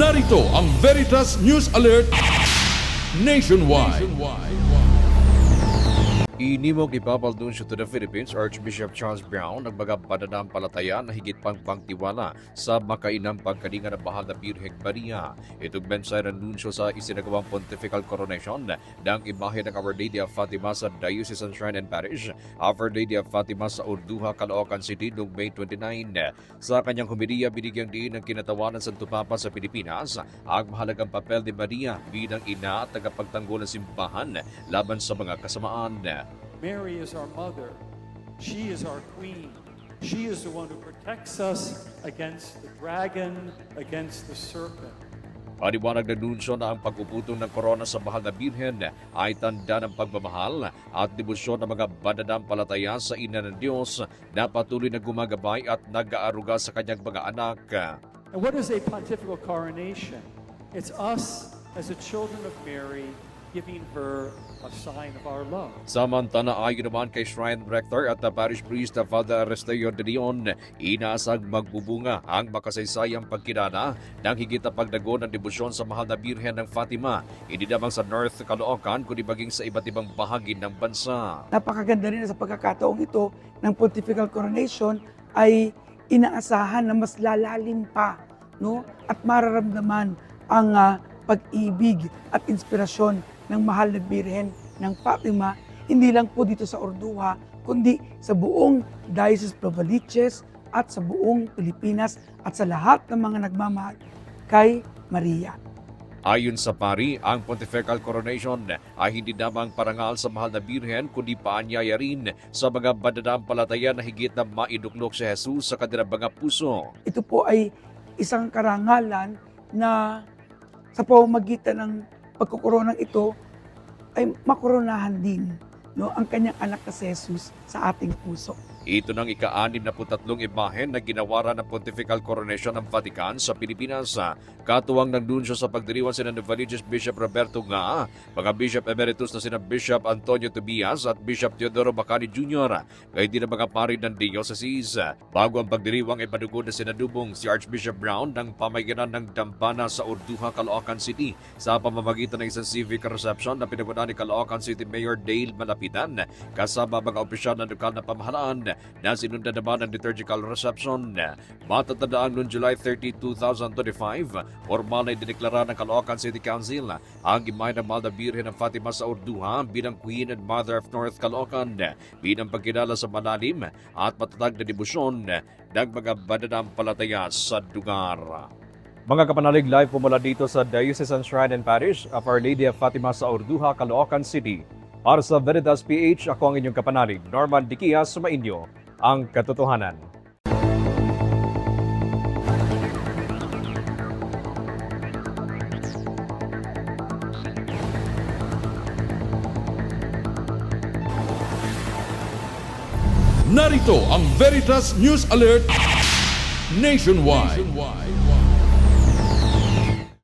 Narito ang Veritas News Alert Nationwide. Inimog ipabaldunsyo to the Philippines Archbishop Charles Brown ang mga pananampalataya na higit pang pangtiwala sa makainang pagkalinga ng Mahal na Birheng Maria. Itong mensahe ng nunsyo sa isinagawang pontifical coronation ng imahe ng Our Lady of Fatima sa Diocesan Shrine and Parish, Our Lady of Fatima sa Urduha, Caloocan City noong May 29. Sa kanyang homilya, binigyang diin ng kinatawanan Santo Papa sa Pilipinas ang mahalagang papel ni Maria bilang ina at tagapagtanggol ng simbahan laban sa mga kasamaan. Mary is our mother. She is our queen. She is the one who protects us against the dragon, against the serpent. Paliwanag na nunsyo na ang pagpuputong ng korona sa Mahal na Birhen ay tanda ng pagmamahal at debosyon ng mga mananampalataya sa Ina ng Diyos na patuloy na gumagabay at nag-aaruga sa kanyang mga anak. And what is a pontifical coronation? It's us as the children of Mary giving her a sign of our love. Samantala ayon naman kay Shrine Rector at Parish Priest Father Aristeo de Leon, inaasang magbubunga ang makasaysayang pagkilala ng higit na pagdago ng debosyon sa Mahal na Birhen ng Fatima, hindi lamang sa North Caloocan kundi maging sa iba't ibang bahagi ng bansa. Napakaganda rin sa pagkakataong ito ng pontifical coronation ay inaasahan na mas lalalim pa, no? At mararamdaman ang pag-ibig at inspirasyon ng Mahal na Birhen ng Fatima, hindi lang po dito sa Urduha, kundi sa buong Diocese Novaliches at sa buong Pilipinas at sa lahat ng mga nagmamahal kay Maria. Ayon sa pari, ang pontifical coronation ay hindi lamang parangal sa Mahal na Birhen kundi paanyaya rin sa mga mananampalataya na higit na maiduklok si Jesus sa kanilang mga puso. Ito po ay isang karangalan na sa pamamagitan ng pagkukoronang ito ay makoronahan din, no, ang kanyang anak na si Jesus sa ating puso. Ito ng ika-63 imahe na ginawaran ng Pontifical Coronation ng Vatican sa Pilipinas. Katuwang ng nunsyo sa pagdiriwang sina Novaliches Bishop Roberto Nga, mga Bishop Emeritus na sina Bishop Antonio Tobias at Bishop Teodoro Bacani Jr., gayon din ang mga pari ng Diocese. Bago ang pagdiriwang ay madugod na sinadubong si Archbishop Brown ng pamagitan ng dambana sa Urduha, Caloocan City sa pamamagitan ng isang civic reception na pinaguna ni Caloocan City Mayor Dale Malapitan kasama mga opisyal ng lokal na pamahalaan na sinundan naman ng liturgical reception. Matatandaan noong July 30, 2025, formal na idineklara ng Caloocan City Council ang imahe ng Mahal na Birhen ng Fatima sa Urduha bilang Queen and Mother of North Caloocan bilang pagkilala sa malalim at matatag na debosyon ng mga mananampalataya sa lugar. Mga kapanalig, live po mula dito sa Diocesan Shrine and Parish of Our Lady of Fatima sa Urduha, Caloocan City. Para sa Veritas PH, ako ang inyong kapanalig, Norman Diquias, sumainyo ang katotohanan. Narito ang Veritas News Alert Nationwide.